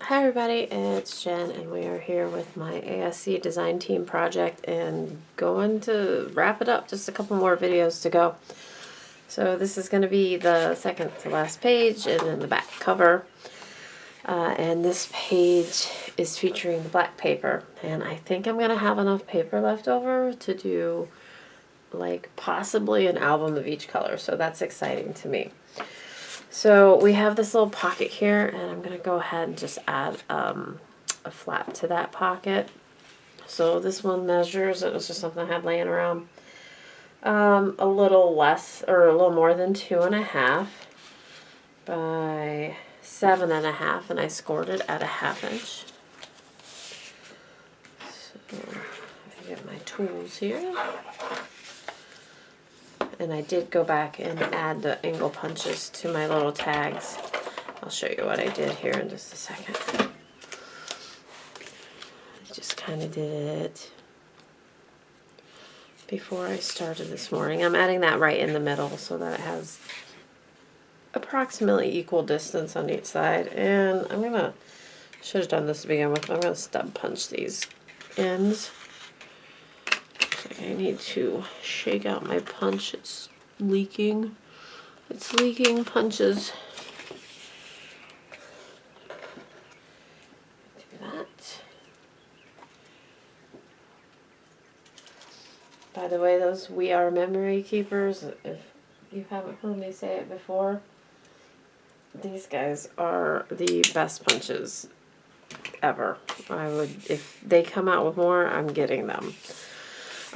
Hi everybody, it's Jen and we are here with my ASC design team project and going to wrap it up. Just a couple more videos to go. So this is going to be the second to last page and then the back cover. And this page is featuring the black paper. And I think I'm going to have enough paper left over to do like possibly an album of each color. So that's exciting to me. So we have this little pocket here, and I'm going to go ahead and just add a flap to that pocket. So this one measures, it was just something I had laying around, a little less, or a little more than 2.5 by 7.5, and I scored it at 1/2 inch. So I get my tools here. And I did go back and add the angle punches to my little tags. I'll show you what I did here in just a second. I just kind of did it before I started this morning. I'm adding that right in the middle so that it has approximately equal distance on each side. And I'm gonna, should have done this to begin with, but I'm gonna stub punch these ends. I need to shake out my punch. It's leaking. It's leaking punches. Do that. By the way, those We Are Memory Keepers, if you haven't heard me say it before, these guys are the best punches ever. I would, if they come out with more, I'm getting them.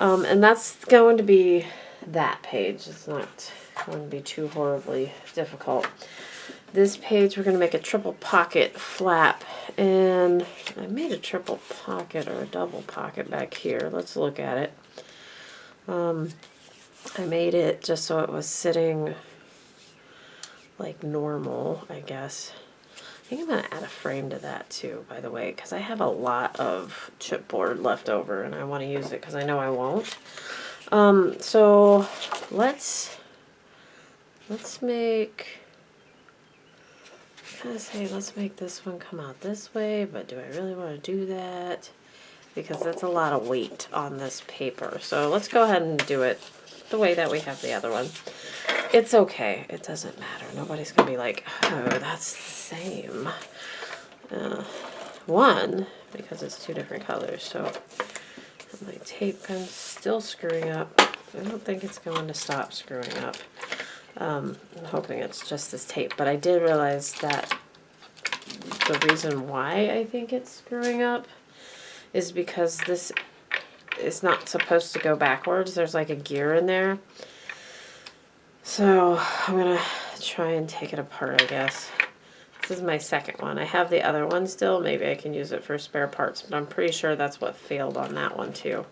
And that's going to be that page. It's not going to be too horribly difficult. This page, we're going to make a triple pocket flap. And I made a triple pocket or a double pocket back here. Let's look at it. I made it just so it was sitting like normal, I guess. I think I'm going to add a frame to that too, by the way, because I have a lot of chipboard left over and I want to use it because I know I won't. So let's make, let's make this one come out this way, but do I really want to do that? Because that's a lot of weight on this paper. So let's go ahead and do it the way that we have the other one. It's okay. It doesn't matter. Nobody's going to be like, oh, that's the same. One, because it's two different colors. So my tape gun's still screwing up. I don't think it's going to stop screwing up. I'm hoping it's just this tape. But I did realize that the reason why I think it's screwing up is because this is not supposed to go backwards. There's like a gear in there. So I'm going to try and take it apart, I guess. This is my second one. I have the other one still. Maybe I can use it for spare parts, but I'm pretty sure that's what failed on that one too.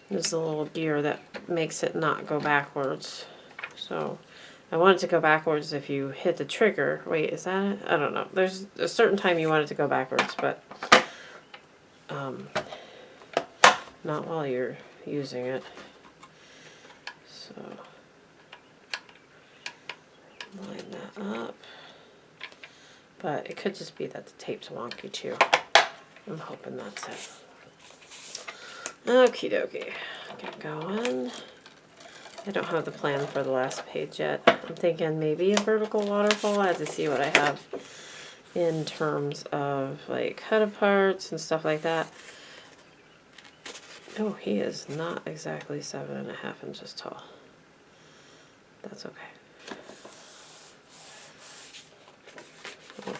There's a little gear that makes it not go backwards. So I want it to go backwards if you hit the trigger. Wait, is that it? I don't know. There's a certain time you want it to go backwards, but not while you're using it. So line that up. But it could just be that the tape's wonky too. I'm hoping that's it. Okie dokie. Get going. I don't have the plan for the last page yet. I'm thinking maybe a vertical waterfall. I have to see what I have in terms of like cut aparts and stuff like that. Oh, he is not exactly 7.5 inches tall. That's okay. Okay.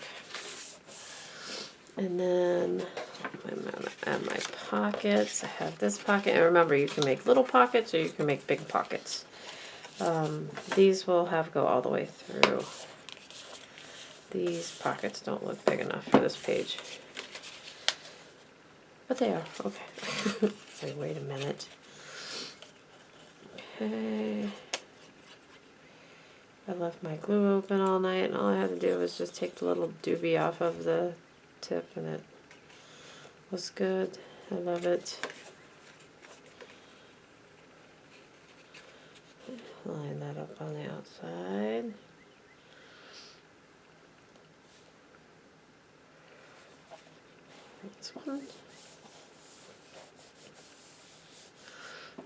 And then I'm going to add my pockets. I have this pocket. And remember, you can make little pockets or you can make big pockets. These will have go all the way through. These pockets don't look big enough for this page. But they are. Okay. So wait a minute. Okay. I left my glue open all night, and all I had to do was just take the little doobie off of the tip, and it was good. I love it. Line that up on the outside. This one.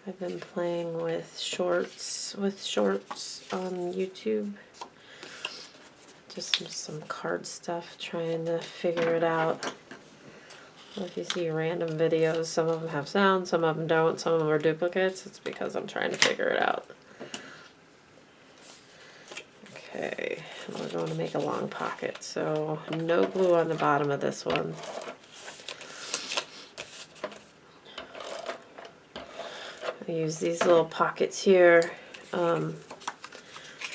I've been playing with shorts on YouTube. Just some card stuff, trying to figure it out. If you see random videos, some of them have sound, some of them don't, some of them are duplicates. It's because I'm trying to figure it out. Okay, we're going to make a long pocket, so no glue on the bottom of this one. I use these little pockets here.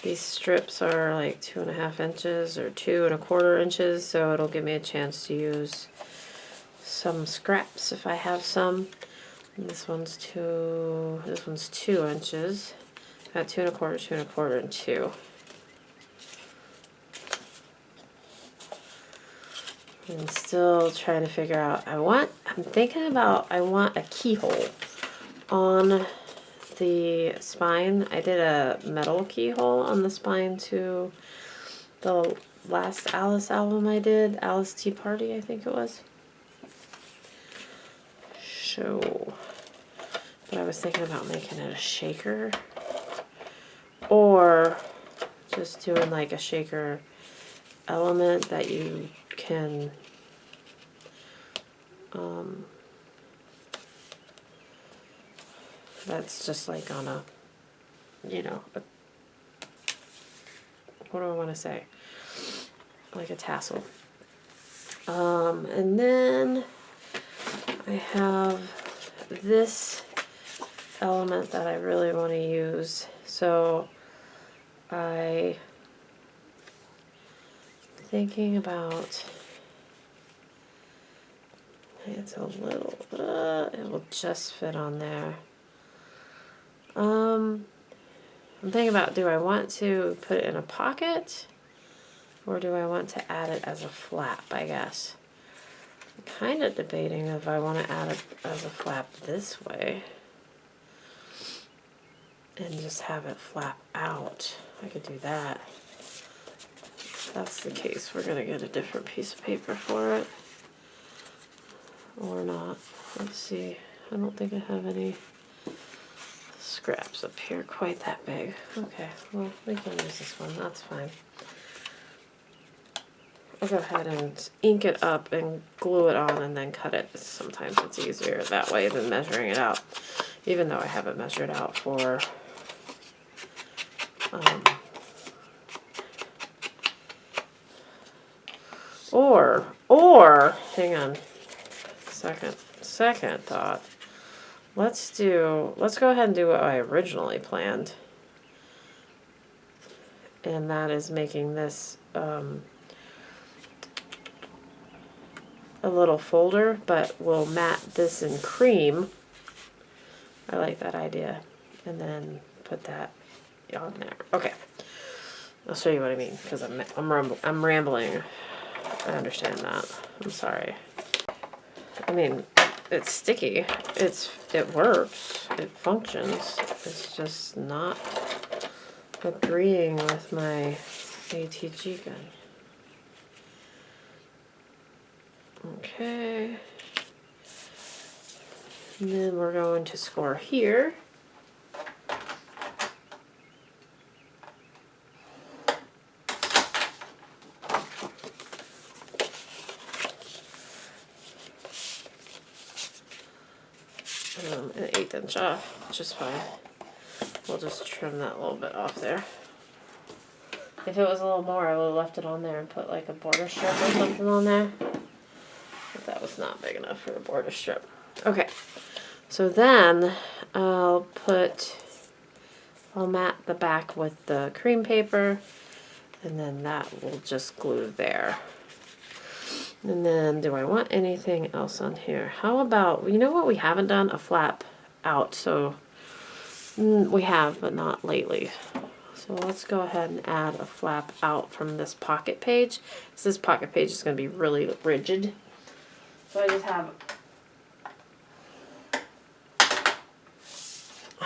These strips are like 2.5 inches or 2¼ inches, so it'll give me a chance to use some scraps if I have some. And this one's 2 inches. Got 2¼ 2¼ and 2. I'm still trying to figure out, I want a keyhole on the spine. I did a metal keyhole on the spine to the last Alice album I did, Alice Tea Party, I think it was. So, but I was thinking about making it a shaker, or just doing like a shaker element that you can that's just like on a, you know, what do I want to say? Like a tassel. And then I have this element that I really want to use. So I'm thinking about, it's a little, it will just fit on there. I'm thinking about, do I want to put it in a pocket, or do I want to add it as a flap, I guess. I'm kind of debating if I want to add it as a flap this way and just have it flap out. I could do that. If that's the case, we're going to get a different piece of paper for it. Or not. Let's see. I don't think I have any scraps up here quite that big. Okay, well, we can use this one. That's fine. I'll go ahead and ink it up and glue it on and then cut it. Sometimes it's easier that way than measuring it out, even though I have it measured out for or hang on, second thought. Let's go ahead and do what I originally planned, and that is making this a little folder, but we'll mat this in cream. I like that idea, and then put that on there. Okay, I'll show you what I mean, because I'm rambling. I understand that. I'm sorry. I mean, it's sticky. It works. It functions. It's just not agreeing with my ATG gun. Okay. And then we're going to score here. An 1/8 inch off, which is fine. We'll just trim that a little bit off there. If it was a little more, I would have left it on there and put like a border strip or something on there. But that was not big enough for a border strip. Okay, so then I'll mat the back with the cream paper, and then that will just glue there. And then, do I want anything else on here? How about, you know what we haven't done? A flap out. So we have, but not lately. So let's go ahead and add a flap out from this pocket page. So this pocket page is going to be really rigid. So I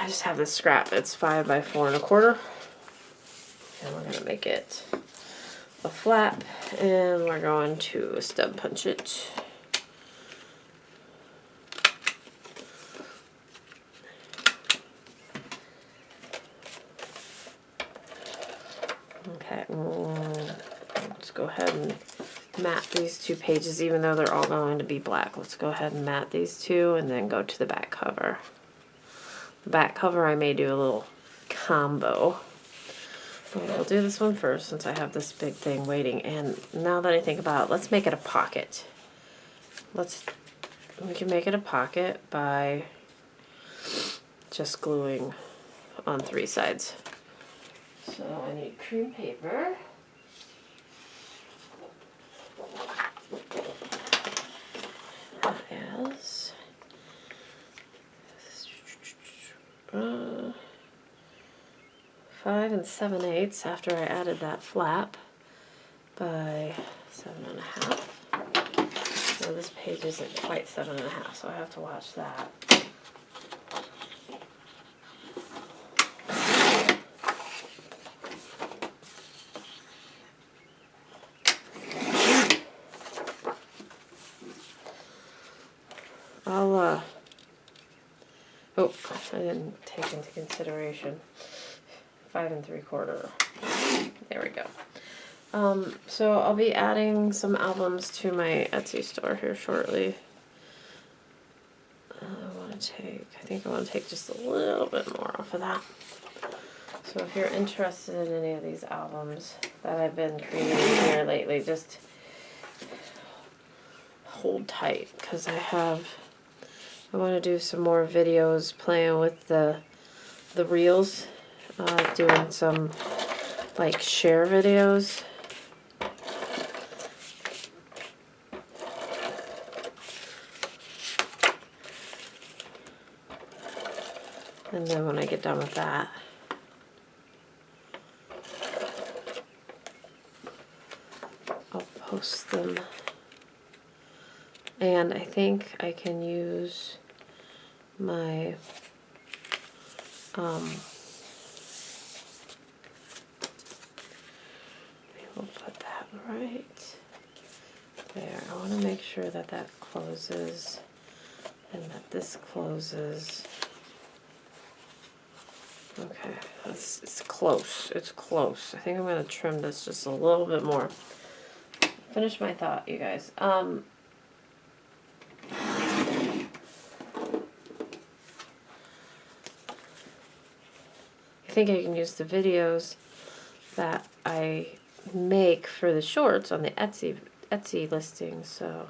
just have this scrap. It's 5 by 4 1/4. And we're going to make it a flap, and we're going to stub punch it. go ahead and matte these 2 pages, even though they're all going to be black. Let's go ahead and matte these 2 and then go to the back cover. The back cover I may do a little combo. But I'll do this one first since I have this big thing waiting. And now that I think about it, let's make it a pocket. We can make it a pocket by just gluing on 3 sides. So I need cream paper. That is 5 7/8 after I added that flap by 7 1/2. So this page isn't quite 7 1/2, so I have to watch that. Oh, I didn't take into consideration 5 3/4. There we go. So I'll be adding some albums to my Etsy store here shortly. I think I want to take just a little bit more off of that. So if you're interested in any of these albums that I've been creating here lately, just hold tight, because I want to do some more videos playing with the reels, doing some like share videos. And then when I get done with that, I'll post them. And I think I can use my we'll put that right there. I want to make sure that that closes and that this closes. Okay, it's close. It's close. I think I'm going to trim this just a little bit more. Finish my thought, you guys. I think I can use the videos that I make for the shorts on the Etsy listing. So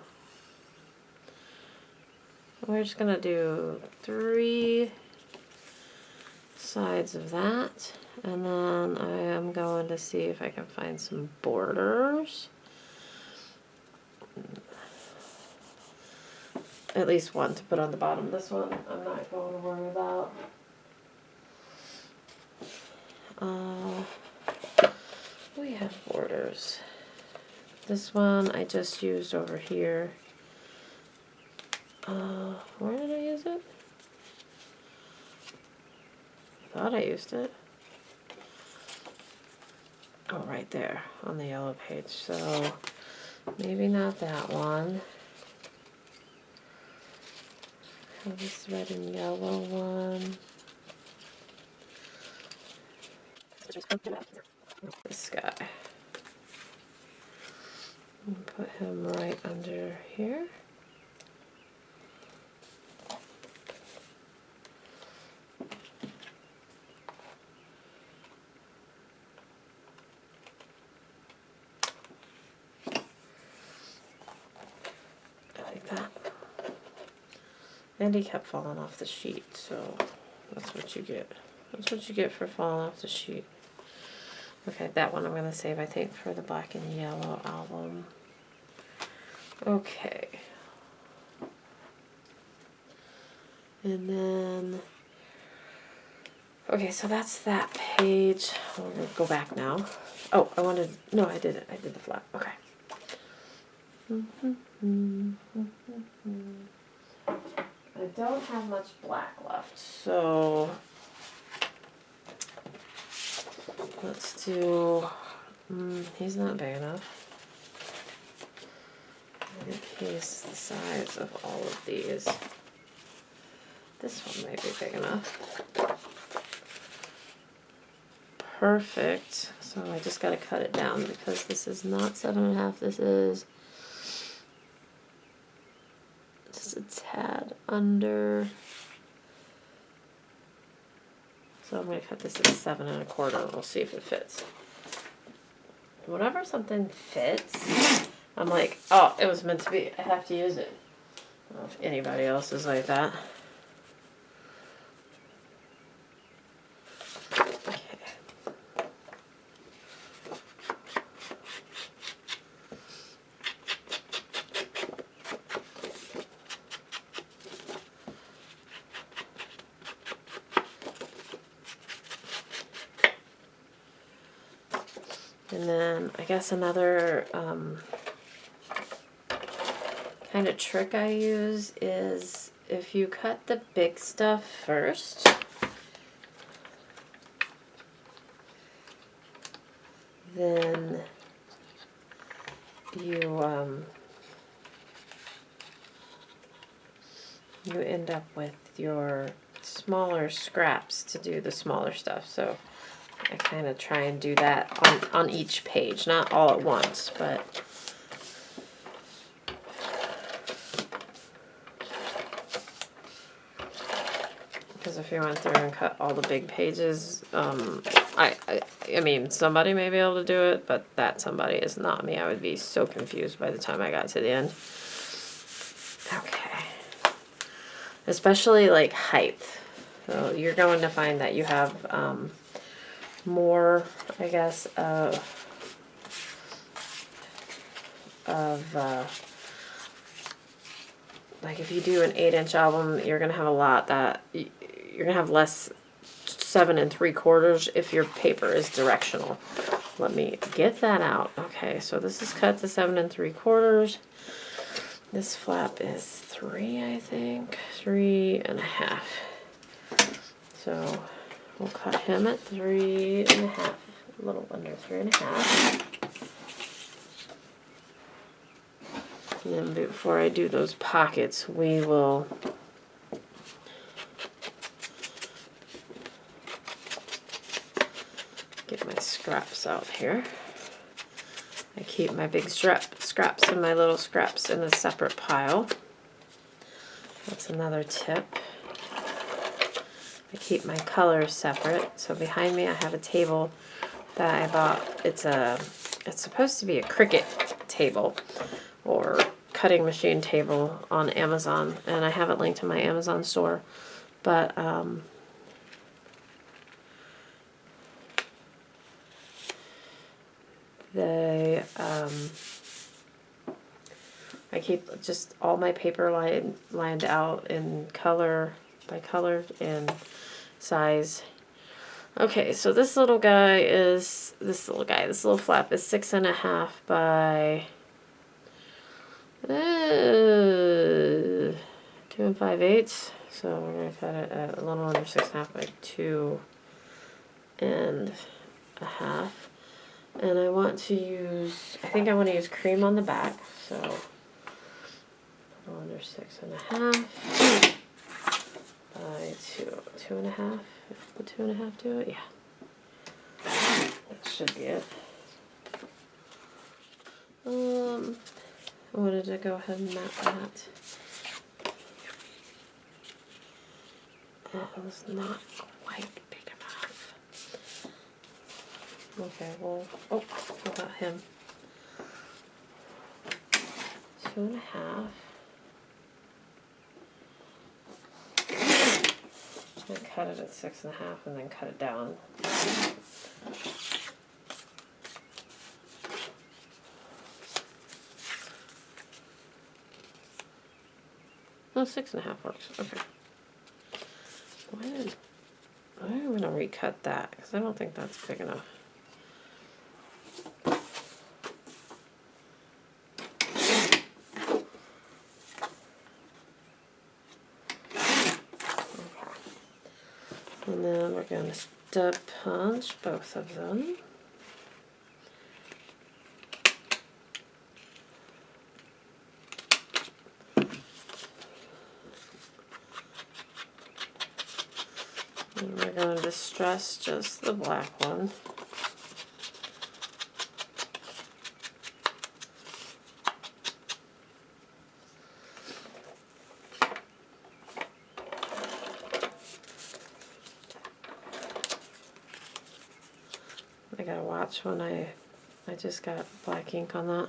we're just going to do 3 sides of that, and then I am going to see if I can find some borders, at least one to put on the bottom. This one I'm not going to worry about. We have borders. This one I just used over here. Where did I use it? I thought I used it. Oh, right there on the yellow page. So maybe not that one. I have this red and yellow one. This guy. Put him right under here. And he kept falling off the sheet, so that's what you get. That's what you get for falling off the sheet. Okay, that one I'm going to save, I think, for the black and yellow album. Okay. And then, okay, so that's that page. We'll go back now. Oh, no, I did it. I did the flap. Okay. I don't have much black left, so let's do, he's not big enough. I think he's the size of all of these. This one might be big enough. Perfect. So So I just got to cut it down because this is not 7.5. This is just a tad under. So I'm going to cut this at 7.25. We'll see if it fits. Whenever something fits, I'm like, oh, it was meant to be. I have to use it. I don't know if anybody else is like that. And then I guess another kind of trick I use is if you cut the big stuff first, then you end up with your smaller scraps to do the smaller stuff. So I kind of try and do that on each page, not all at once, but because if you went through and cut all the big pages, I mean, somebody may be able to do it, but that somebody is not me. I would be so confused by the time I got to the end. Okay. Especially like height. So you're going to find that you have more, I guess, like if you do an 8-inch album, you're gonna have a lot that you're gonna have less 7.75 if your paper is directional. Let me get that out. Okay, so this is cut to 7.75. This flap is 3, I think, 3.5. So we'll cut him at 3.5, a little under 3.5. And then before I do those pockets, we will get my scraps out here. I keep my big scraps and my little scraps in a separate pile. That's another tip. I keep my colors separate. So behind me I have a table that I bought. It's supposed to be a Cricut table or cutting machine table on Amazon, and I have it linked to my Amazon store, but I keep just all my paper lined out in color by color and size. Okay, so this little flap is 6.5 by 2 5/8. So we're gonna cut it at a little under 6.5 by 2.5. And I want to use, I think I want to use cream on the back, so a little under 6.5 by 2.5. Put 2.5 to it, yeah. That should be it. I wanted to go ahead and map that. That was not quite big enough. Okay, well, oh, how about him? 2.5. And cut it at 6.5 and then cut it down. Oh, 6.5 works. Okay. I'm going to recut that because I don't think that's big enough. And then we're going to step punch both of them. And we're going to distress just the black one. gotta watch when I just got black ink on that.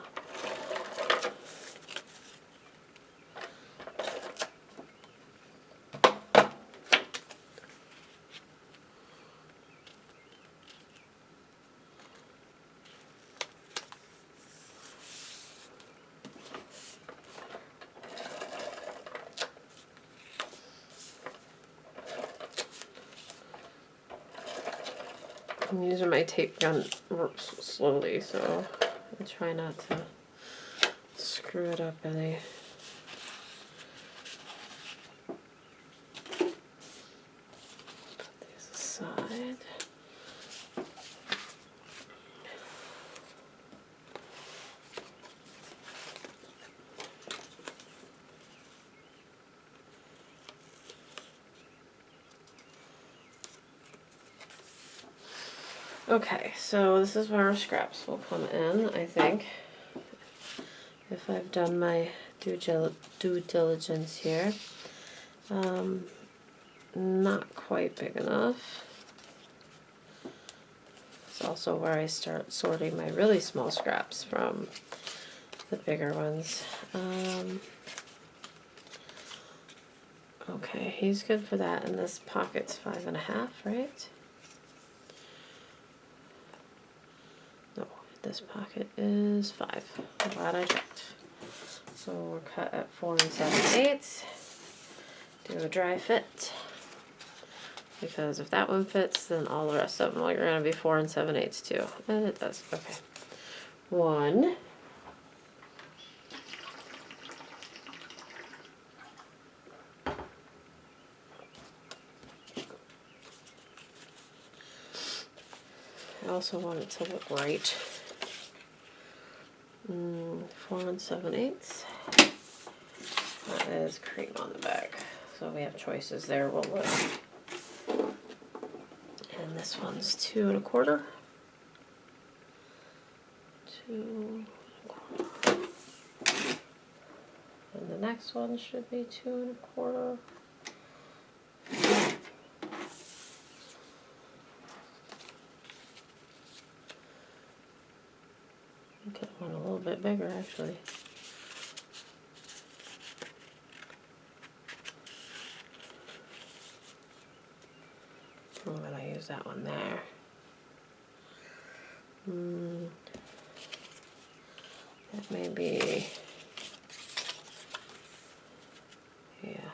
I'm using my tape gun slowly, so I try not to screw it up any. Put these aside. Okay, so this is where our scraps will come in, I think. If I've done my due diligence here. Not quite big enough. It's also where I start sorting my really small scraps from the bigger ones. Okay, he's good for that, and this pocket's 5.5, right? No, this pocket is 5. I'm glad I checked. So we're cut at 4 7/8. Do a dry fit. Because if that one fits, then all the rest of them are going to be 4 7/8 too. And it does. Okay. 1. I also want it to look right. 4 7/8. That is cream on the back. So we have choices there. We'll look. And this one's 2 1/4. 2 1/4. And the next one should be 2 1/4. Get one a little bit bigger, actually. I'm gonna use that one there. That may be, yeah,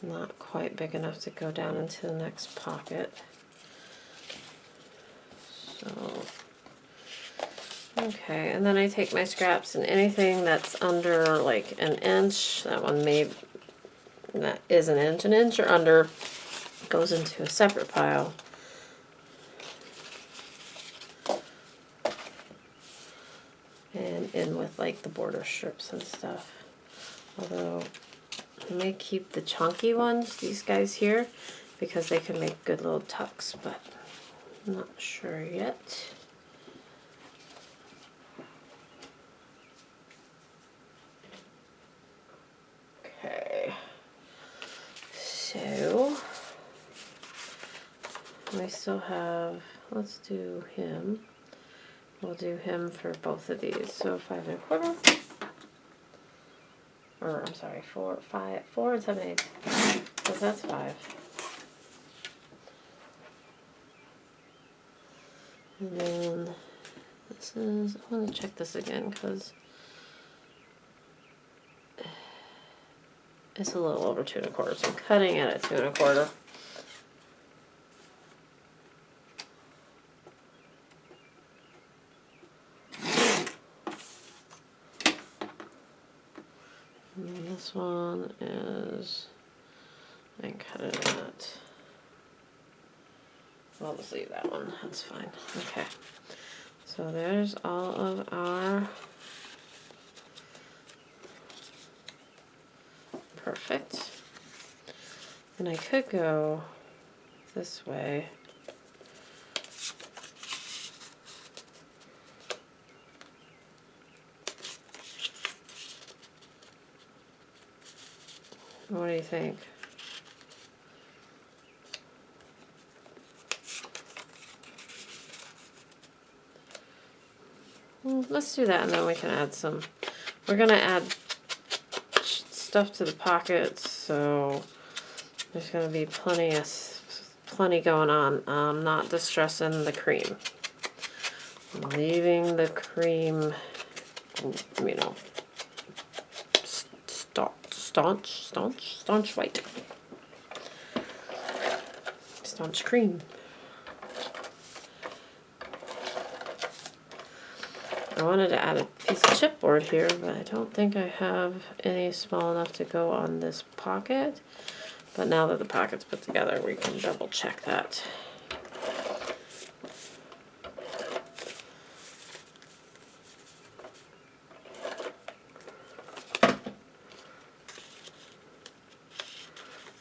not quite big enough to go down into the next pocket. So, okay, and then I take my scraps, and anything that's under like 1 inch, that one that is 1 inch or under, goes into a separate pile. And in with like the border strips and stuff. Although I may keep the chunky ones, these guys here, because they can make good little tucks, but I'm not sure yet. Okay, so I still have, let's do him. We'll do him for both of these. So 5 1/4. Or I'm sorry, 4 7/8. Because that's 5. And then this is, I want to check this again because it's a little over 2 1/4. So I'm cutting it at 2 1/4. And this one is, I cut it at, well, let's leave that one, that's fine. Okay, so there's all of our, perfect. And I could go this way. What do you think? Let's do that, and then we can add some. We're gonna add stuff to the pockets, so there's gonna be plenty going on. I'm not distressing the cream. I'm leaving the cream, you know, staunch white. Staunch cream. I wanted to add a piece of chipboard here, but I don't think I have any small enough to go on this pocket. But now that the pocket's put together, we can double check that.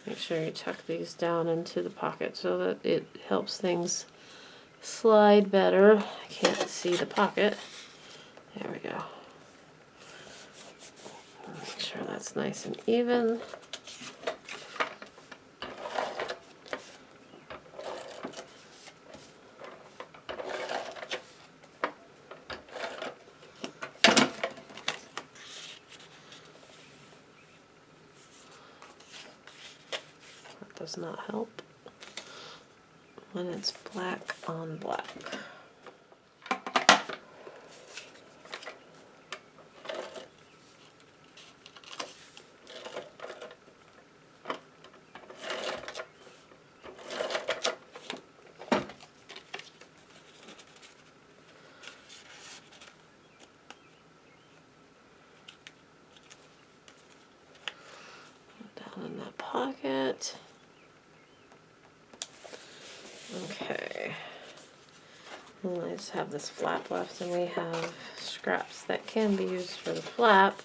Make sure you tuck these down into the pocket so that it helps things slide better. I can't see the pocket. There we go. Make sure that's nice and even. That does not help when it's black on black. In that pocket. Okay. And I just have this flap left, and we have scraps that can be used for the flap.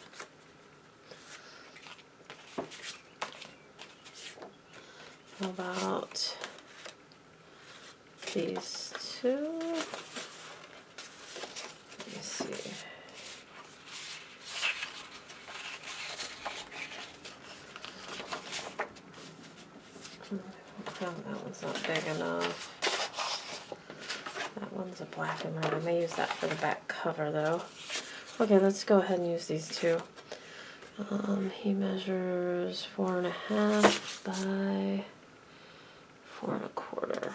How about these two? Let me see. Oh, that one's not big enough. That one's a black and red. I may use that for the back cover though. Okay, let's go ahead and use these two. He measures 4.5 by 4.25.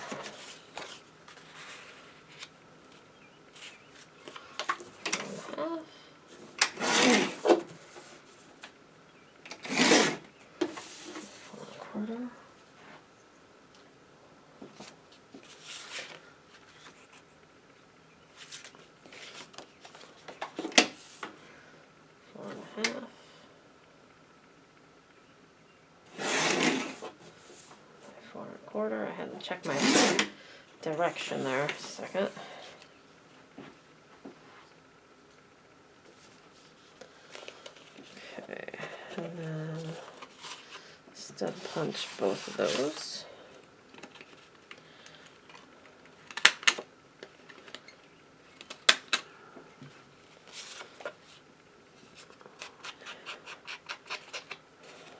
4.25. 4.25. I had to check my direction there a second. Okay, and then stud punch both of those.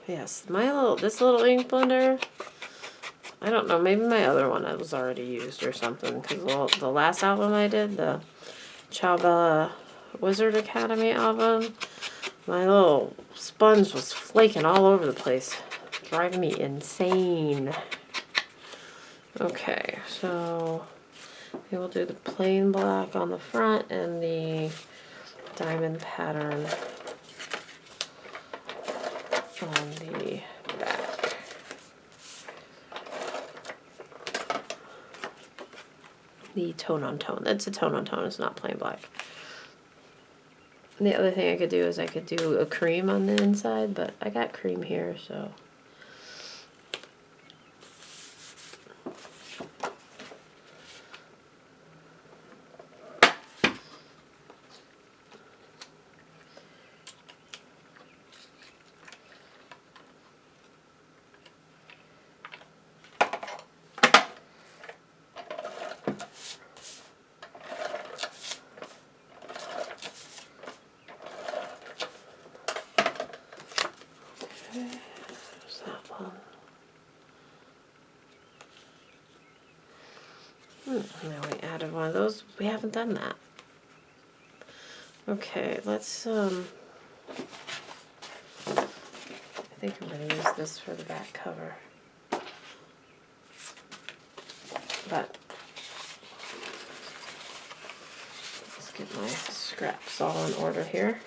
Yes, this little ink blender, I don't know, maybe my other one was already used or something, because the last album I did, the Ciao Wizard Academy album, my little sponge was flaking all over the place, driving me insane. Okay, so we will do the plain black on the front and the diamond pattern on the back. The tone on tone. It's a tone on tone, it's not plain black. And the other thing I could do is I could do a cream on the inside, but I got cream here, so. There's that one. Now we added one of those. We haven't done that. Okay, let's I think I'm going to use this for the back cover. But let's get my scraps all in order here.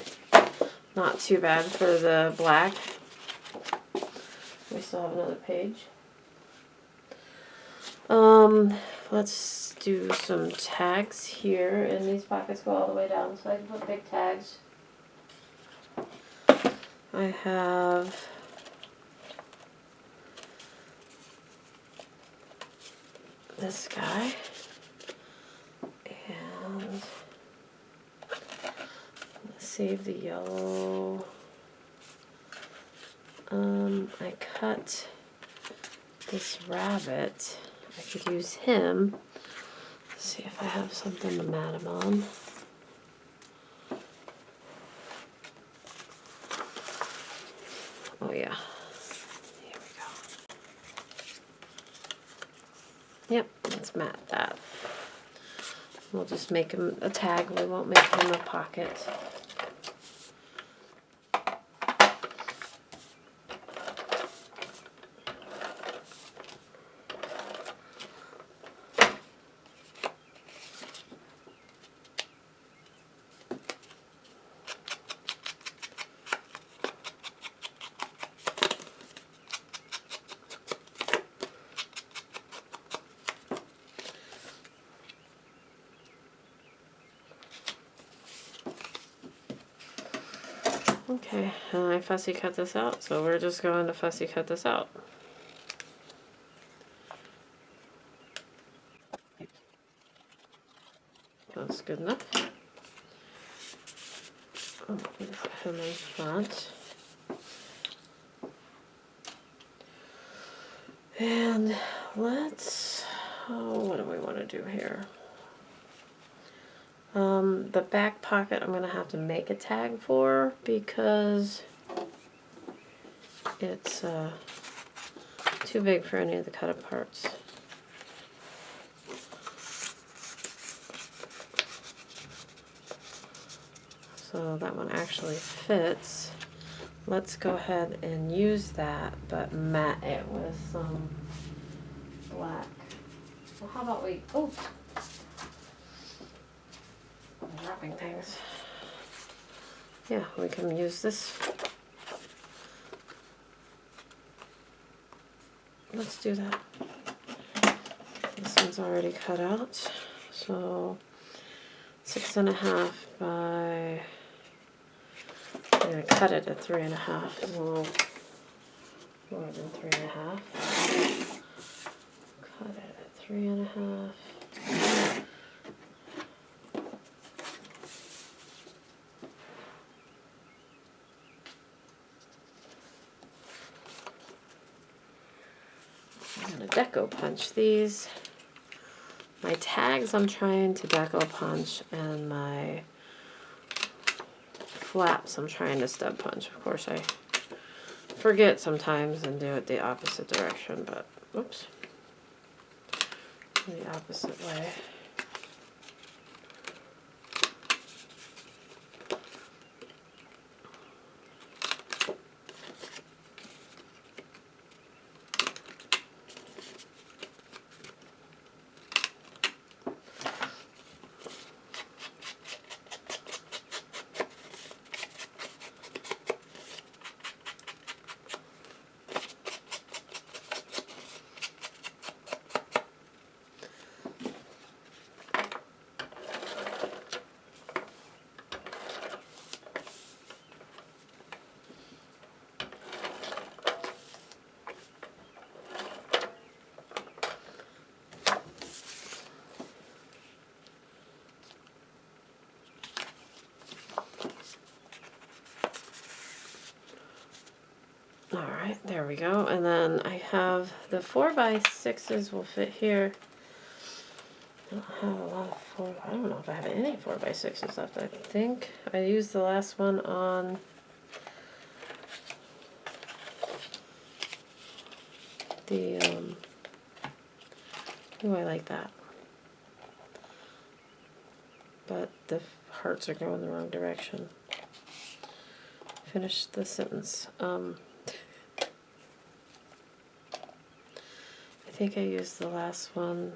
Not too bad for the black. We still have another page. Let's do some tags here, and these pockets go all the way down so I can put big tags. I have this guy, and let's save the yellow. I cut this rabbit. I could use him. Let's see if I have something to mat him on. Oh yeah, here we go. Yep, let's mat that. We'll just make him a tag. We won't make him a pocket. Okay, and I fussy cut this out, so we're just going to fussy cut this out. That's good enough. I'll put him in front. And let's, what do we want to do here? The back pocket I'm going to have to make a tag for because it's too big for any of the cut parts. So that one actually fits. Let's go ahead and use that, but mat it with some black. Well, how about we, oh, I'm dropping things. Yeah, we can use this. Let's do that. This one's already cut out. So 6.5 by, I'm going to cut it at 3.5. It's a little more than 3.5. Cut it at 3.5. I'm going to deco punch these. My tags I'm trying to deco punch, and my flaps I'm trying to stub punch. Of course I forget sometimes and do it the opposite direction, but oops, the opposite way. Alright, there we go. And then I have the 4x6s will fit here. I don't have a lot of I don't know if I have any 4x6s left. I think I used the last one on the, I like that. But the hearts are going the wrong direction. Finish the sentence. I think I used the last one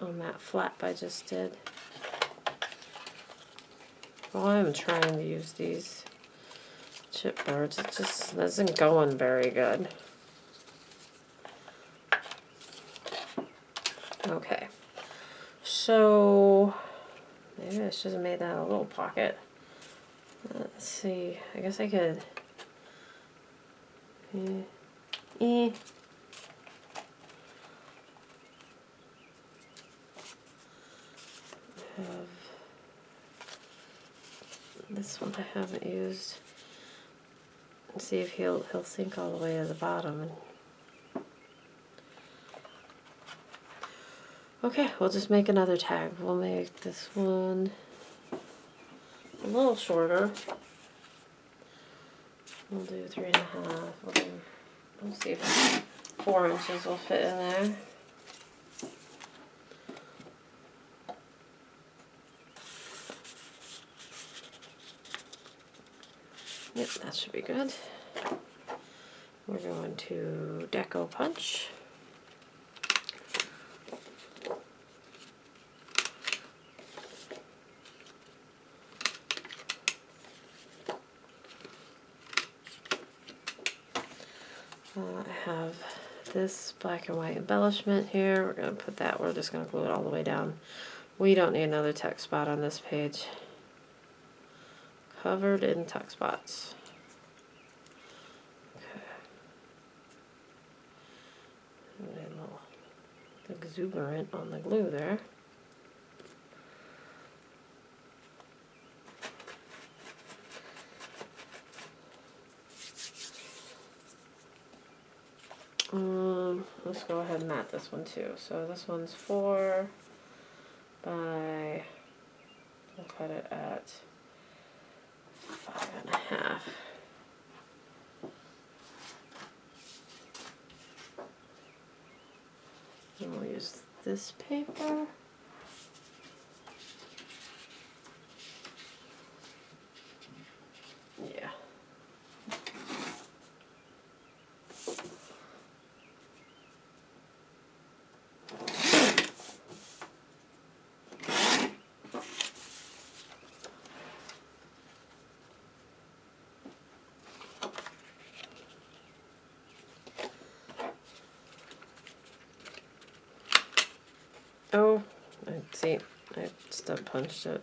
on that flap I just did. Well, I'm trying to use these chipboards. It just isn't going very good. Okay. So maybe I should have made that a little pocket. Let's see. I guess I could. Have this one I haven't used. Let's see if he'll sink all the way to the bottom. Okay, we'll just make another tag. We'll make this one a little shorter. We'll do 3.5. We'll see if 4 inches will fit in there. Yep, that should be good. We're going to deco punch. I have this black and white embellishment here. We're going to put that, we're just going to glue it all the way down. We don't need another tuck spot on this page. Covered in tuck spots. Okay. A little exuberant on the glue there. Let's go ahead and mat this one too. So this one's 4 by, we'll cut it at 5.5. And we'll use this paper. Yeah. Oh, I see, I stub punched it.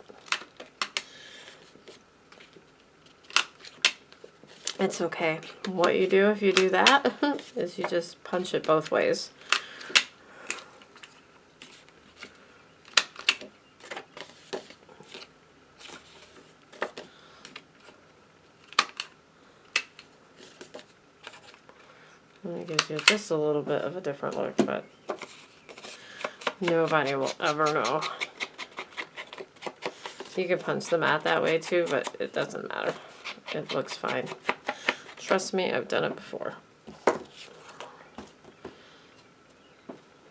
It's okay. What you do if you do that is you just punch it both ways. And it gives you just a little bit of a different look, but nobody will ever know. You can punch the mat that way too, but it doesn't matter. It looks fine. Trust me, I've done it before.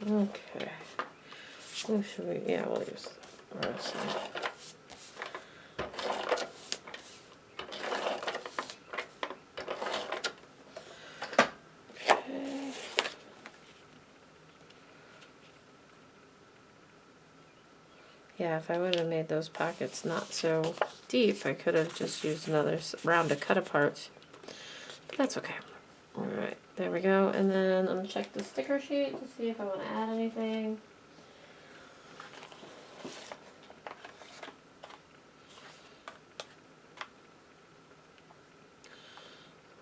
Okay. Oh, should we? Yeah, we'll use the rest. Yeah, if I would have made those pockets not so deep, I could have just used another round to cut apart. But that's okay. Alright, there we go. And then I'm going to check the sticker sheet to see if I want to add anything.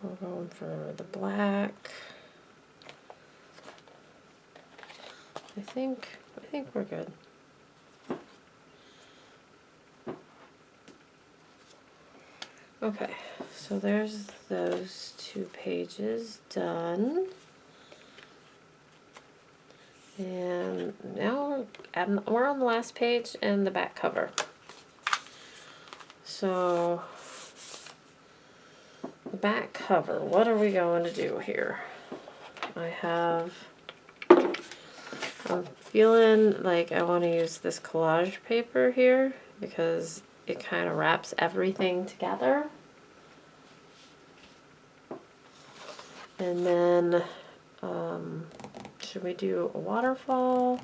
We're going for the black. I think we're good. Okay, so there's those 2 pages done. And now we're on the last page and the back cover. So the back cover, what are we going to do here? I'm feeling like I want to use this collage paper here because it kind of wraps everything together. And then, should we do a waterfall?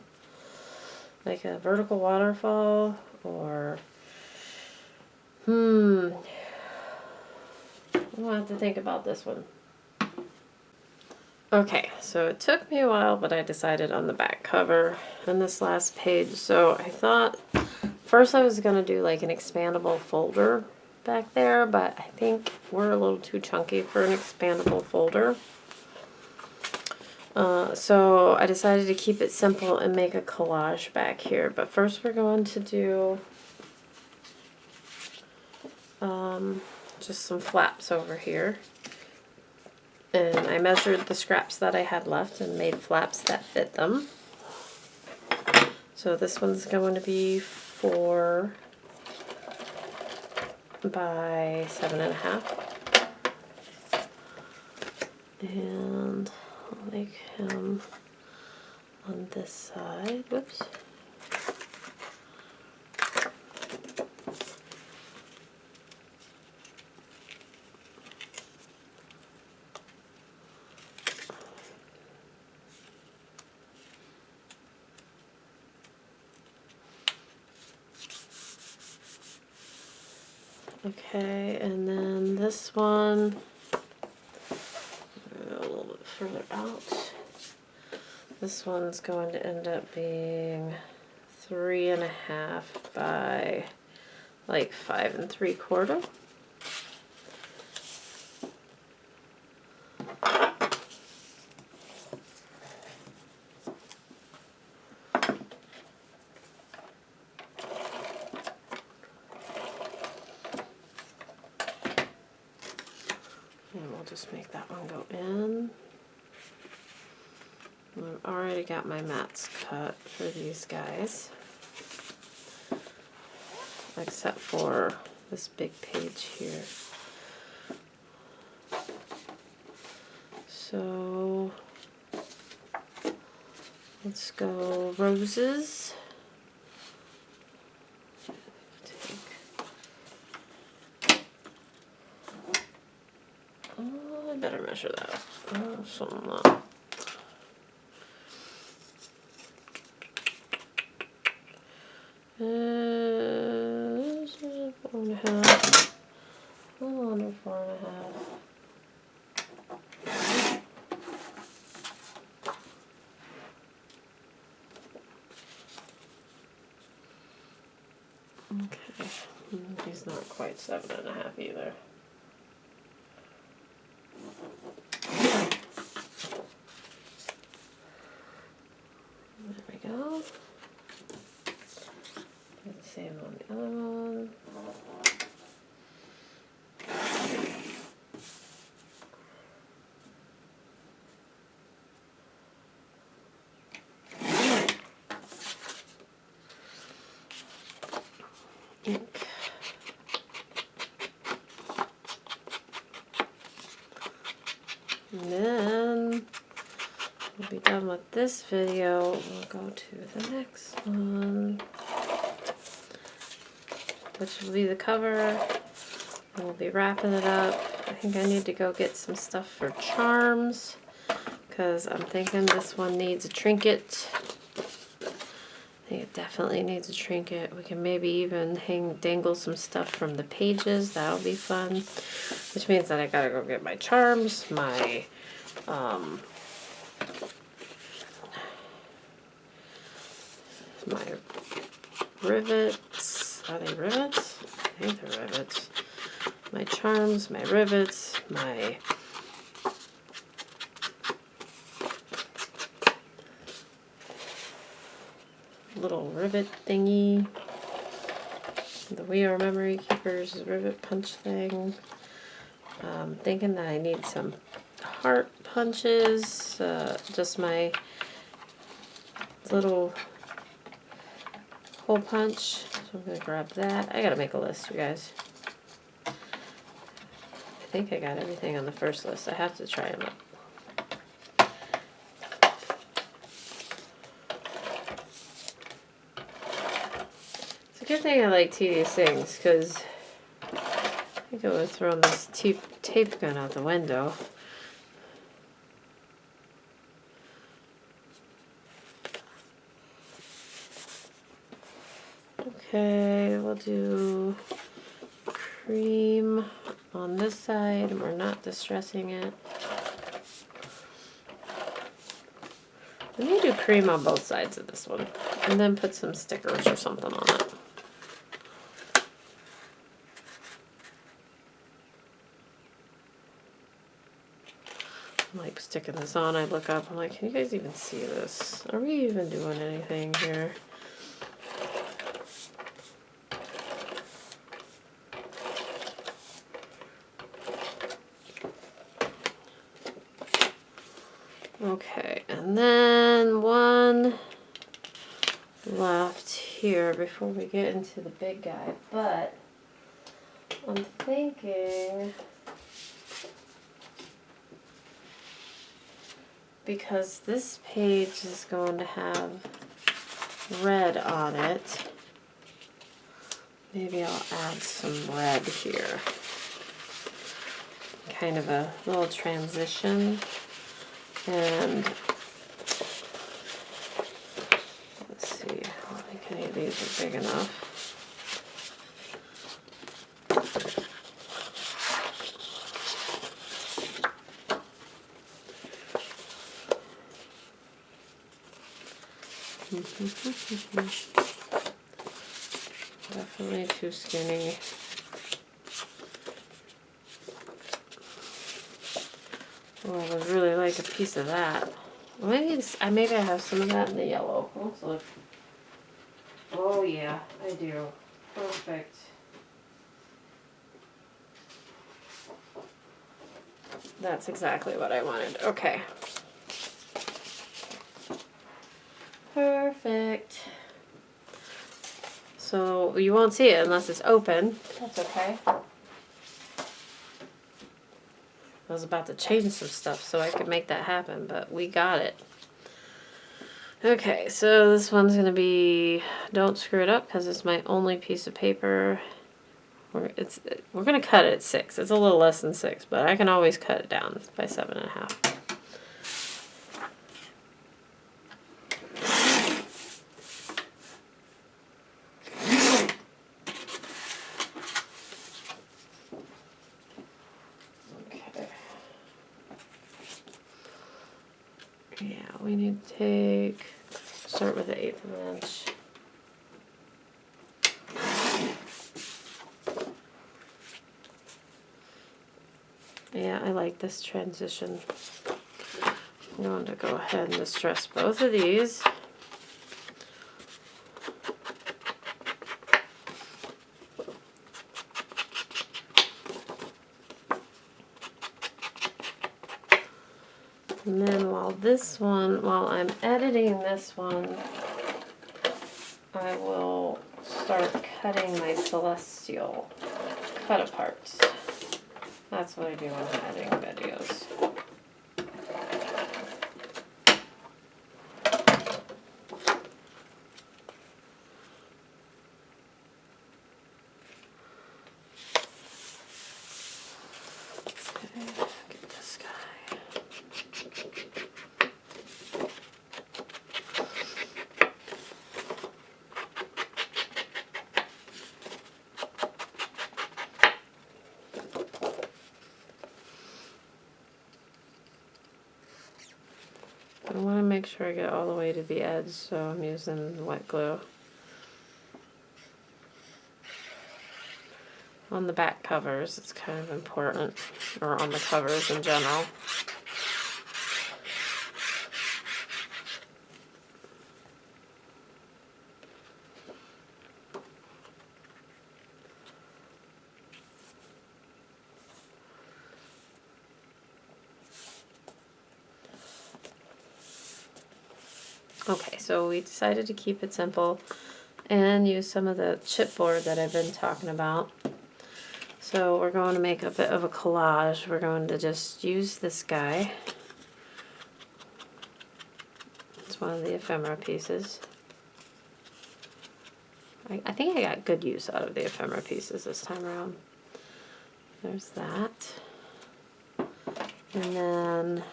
Like a vertical waterfall? Or, I'll have to think about this one. Okay, so it took me a while, but I decided on the back cover and this last page. So I thought first I was going to do like an expandable folder back there, but I think we're a little too chunky for an expandable folder. So I decided to keep it simple and make a collage back here. But first we're going to do just some flaps over here. And I measured the scraps that I had left and made flaps that fit them. So this one's going to be 4 by 7.5. And I'll make him on this side. Whoops. Okay, and then this one, a little bit further out. This one's going to end up being 3.5 by like 5 3/4. And we'll just make that one go in. I've already got my mats cut for these guys, except for this big page here. So let's go roses. I better measure that. Something like that. This is 4.5. A little under 4.5. Okay, he's not quite 7.5 either. There we go. Do the same on the other one. Ink. And then we'll be done with this video. We'll go to the next one, which will be the cover. And we'll be wrapping it up. I think I need to go get some stuff for charms because I'm thinking this one needs a trinket. I think it definitely needs a trinket. We can maybe even dangle some stuff from the pages. That'll be fun. Which means that I gotta go get my charms, my my rivets. Are they rivets? I think they're rivets. My charms, my rivets, my little rivet thingy, the We Are Memory Keepers rivet punch thing. I'm thinking that I need some heart punches, just my little hole punch. So I'm going to grab that. I got to make a list, you guys. I think I got everything on the first list. I have to try them up. So good thing I like tedious things, because I think I would have thrown this tape gun out the window. Okay, we'll do cream on this side, and we're not distressing it. Let me do cream on both sides of this one, and then put some stickers or something on it. I'm like sticking this on, I look up, I'm like, can you guys even see this? Are we even doing anything here? Okay, and then one left here before we get into the big guy, but I'm thinking, because this page is going to have red on it, maybe I'll add some red here. Kind of a little transition. And let's see, I don't think any of these are big enough. Definitely too skinny. Oh, I would really like a piece of that. Maybe I have some of that in the yellow. Let's look. Oh yeah, I do. Perfect. That's exactly what I wanted. Okay. Perfect. So you won't see it unless it's open. That's okay. I was about to change some stuff so I could make that happen, but we got it. Okay, so this one's going to be, don't screw it up because it's my only piece of paper. We're going to cut it at 6. It's a little less than 6, but I can always cut it down by 7.5. Yeah, we need to start with the 1/8 of an inch. Yeah, I like this transition. I'm going to go ahead and distress both of these. And then while I'm editing this one, I will start cutting my celestial cut aparts. That's what I do when I'm editing videos. Okay, get this guy. I want to make sure I get all the way to the edge, so I'm using wet glue. On the back covers, it's kind of important, or on the covers in general. Okay, so we decided to keep it simple and use some of the chipboard that I've been talking about. So we're going to make a bit of a collage. We're going to just use this guy. It's one of the ephemera pieces. I think I got good use out of the ephemera pieces this time around. There's that. And then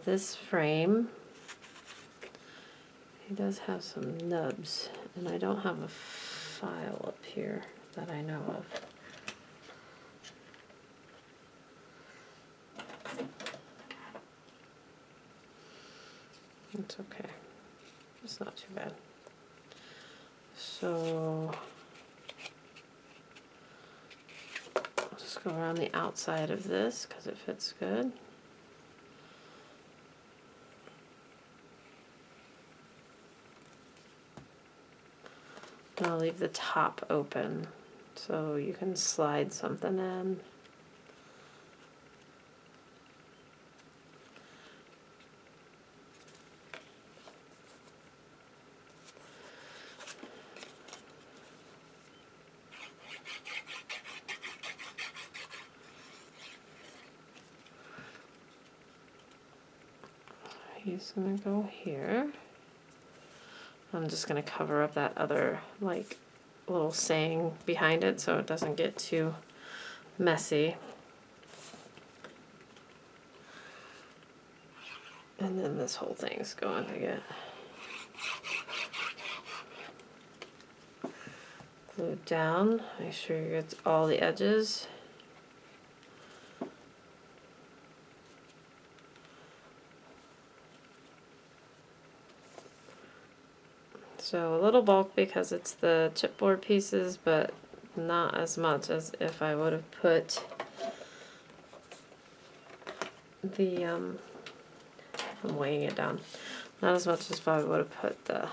this frame, he does have some nubs, and I don't have a file up here that I know of. It's okay. It's not too bad. So I'll just go around the outside of this because it fits good. And I'll leave the top open so you can slide something in. He's gonna go here. I'm just gonna cover up that other like little saying behind it so it doesn't get too messy. And then this whole thing's going to get glued down. Make sure you get all the edges. So a little bulk because it's the chipboard pieces, but not as much as if I would have put the, I'm weighing it down, not as much as if I would have put the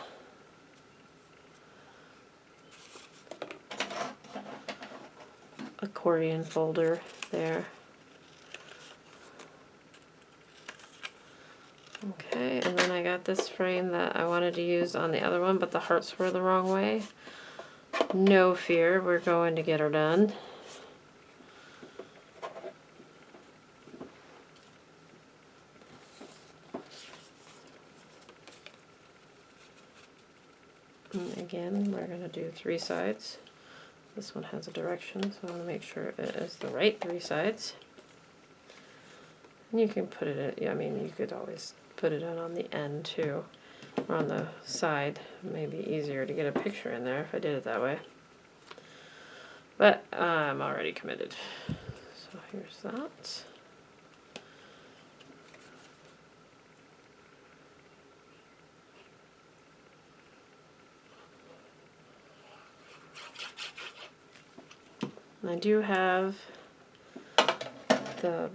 accordion folder there. Okay, and then I got this frame that I wanted to use on the other one, but the hearts were the wrong way. No fear, we're going to get her done. And again, we're going to do 3 sides. This one has a direction, so I want to make sure it is the right 3 sides. And you can put it in, I mean, you could always put it in on the end too, or on the side. It may be easier to get a picture in there if I did it that way. But I'm already committed. So here's that. And I do have the,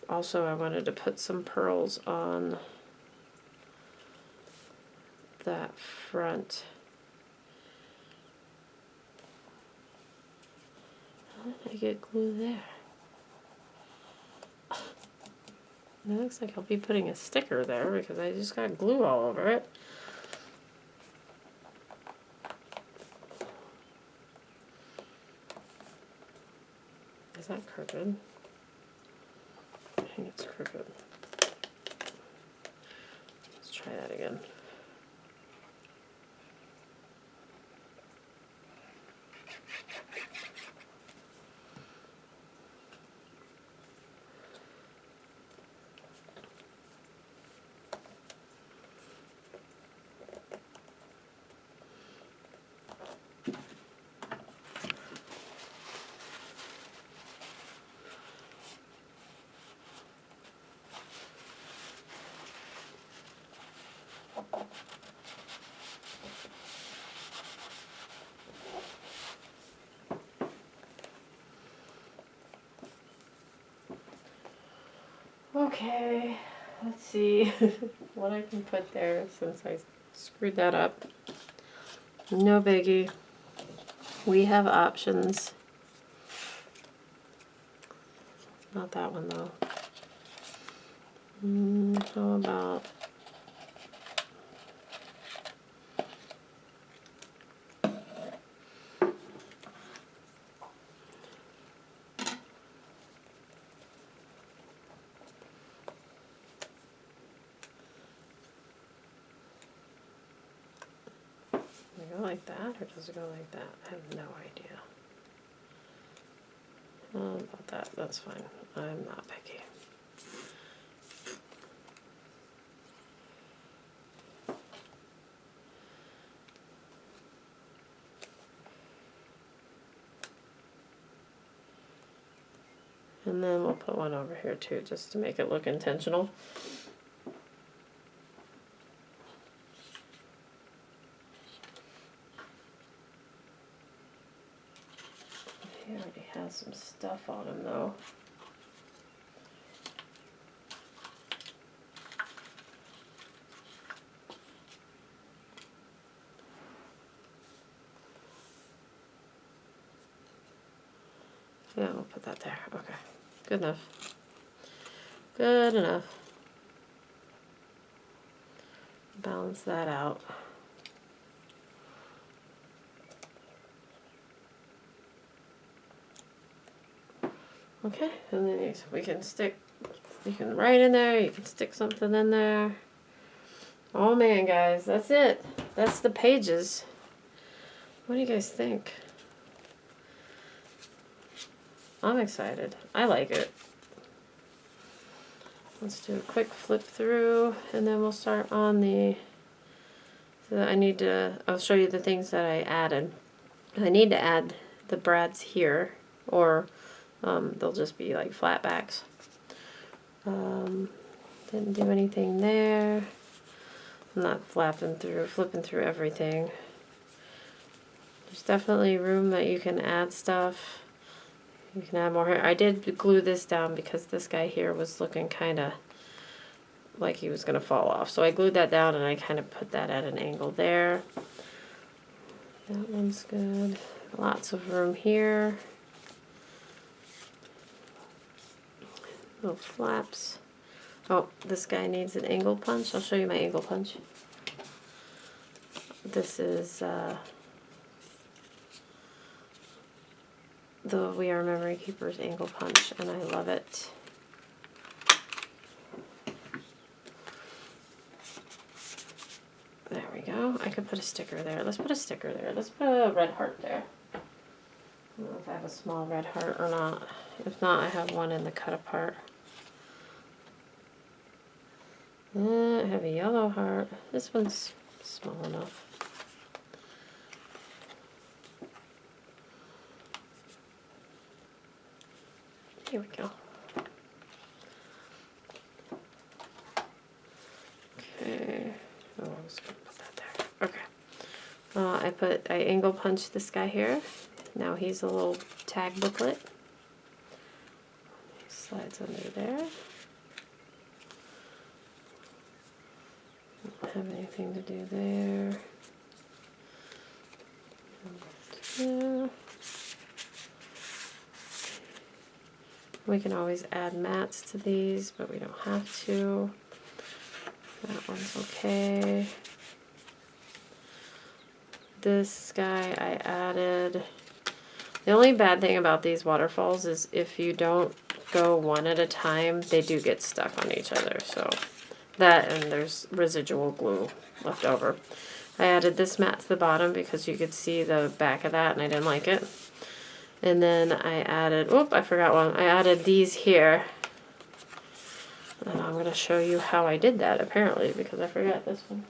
also I wanted to put some pearls on that front. How did I get glue there? It looks like I'll be putting a sticker there because I just got glue all over it. Is that crooked? I think it's crooked. Let's try that again. Okay, let's see what I can put there since I screwed that up. No biggie. We have options. Not that one though. How about there we go. like that, or does it go like that? I have no idea. About that, that's fine. I'm not picky. And then we'll put one over here too, just to make it look intentional. He already has some stuff on him though. Yeah, we'll put that there. Okay, good enough. Good enough. Balance that out. Okay, and then we can stick, you can write in there, you can stick something in there. Oh man, guys, that's it. That's the pages. What do you guys think? I'm excited. I like it. Let's do a quick flip through, and then we'll start on the, so I need to, I'll show you the things that I added. I need to add the brads here, or they'll just be like flat backs. Didn't do anything there. I'm not flipping through everything. There's definitely room that you can add stuff. You can add more here. I did glue this down because this guy here was looking kind of like he was going to fall off. So I glued that down and I kind of put that at an angle there. That one's good. Lots of room here. Little flaps. Oh, this guy needs an angle punch. I'll show you my angle punch. This is the We Are Memory Keepers angle punch, and I love it. There we go. I could put a sticker there. Let's put a sticker there. Let's put a red heart there. I don't know if I have a small red heart or not. If not, I have one in the cut apart. I have a yellow heart. This one's small enough. Here we go. Okay. Oh, I was gonna put that there. Okay. I angle punched this guy here. Now he's a little tag booklet. Slides under there. Don't have anything to do there. Yeah. We can always add mats to these, but we don't have to. That one's okay. This guy I added. The only bad thing about these waterfalls is if you don't go one at a time, they do get stuck on each other. So that, and there's residual glue left over. I added this mat to the bottom because you could see the back of that and I didn't like it. And then I added, I forgot one. I added these here. And I'm going to show you how I did that, apparently, because I forgot this one.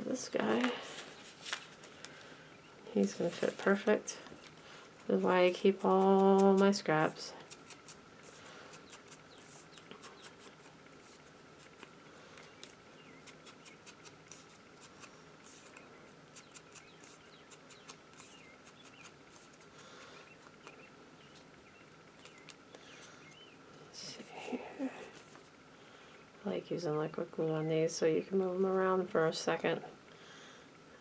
This guy. He's going to fit perfect. This is why I keep all my scraps. I like using liquid glue on these so you can move them around for a second.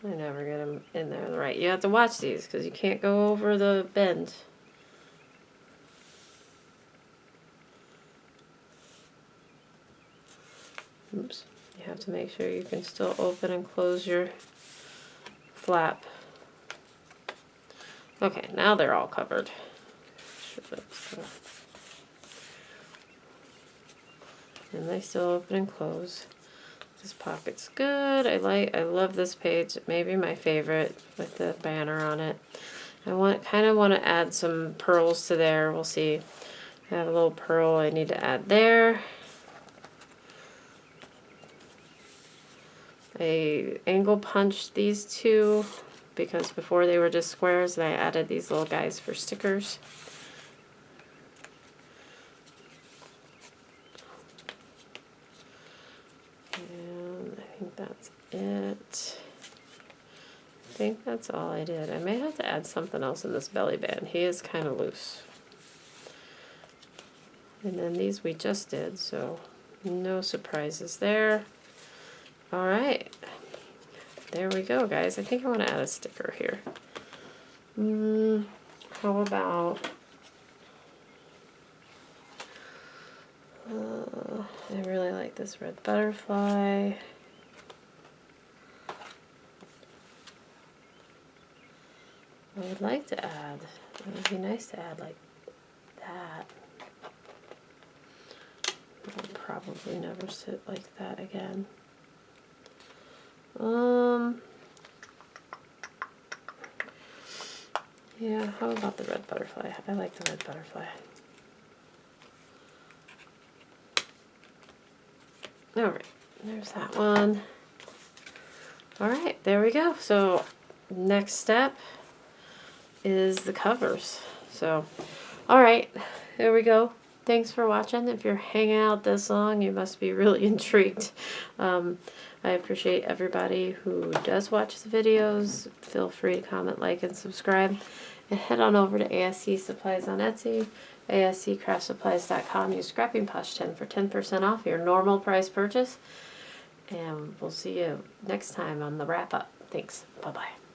I never get them in there right. You have to watch these because you can't go over the bend. Oops. You have to make sure you can still open and close your flap. Okay, now they're all covered. And they still open and close. This pocket's good. I love this page. It may be my favorite with the banner on it. I kind of want to add some pearls to there. We'll see. I have a little pearl I need to add there. I angle punched these two because before they were just squares, and I added these little guys for stickers. And I think that's it. I think that's all I did. I may have to add something else in this belly band. He is kind of loose. And then these we just did, so no surprises there. All right, there we go, guys. I think I want to add a sticker here. How about, I really like this red butterfly. I would like to add, it would be nice to add like that. I'll probably never sit like that again. Yeah, how about the red butterfly? I like the red butterfly. Alright, there's that one. Alright, there we go. So, next step is the covers. So, alright, there we go. Thanks for watching. If you're hanging out this long, you must be really intrigued. I appreciate everybody who does watch the videos. Feel free to comment, like, and subscribe. And head on over to ASC Supplies on Etsy, asccraftsupplies.com. Use ScrappingPosh10 for 10% off your normal price purchase. And we'll see you next time on the wrap-up. Thanks. Bye-bye.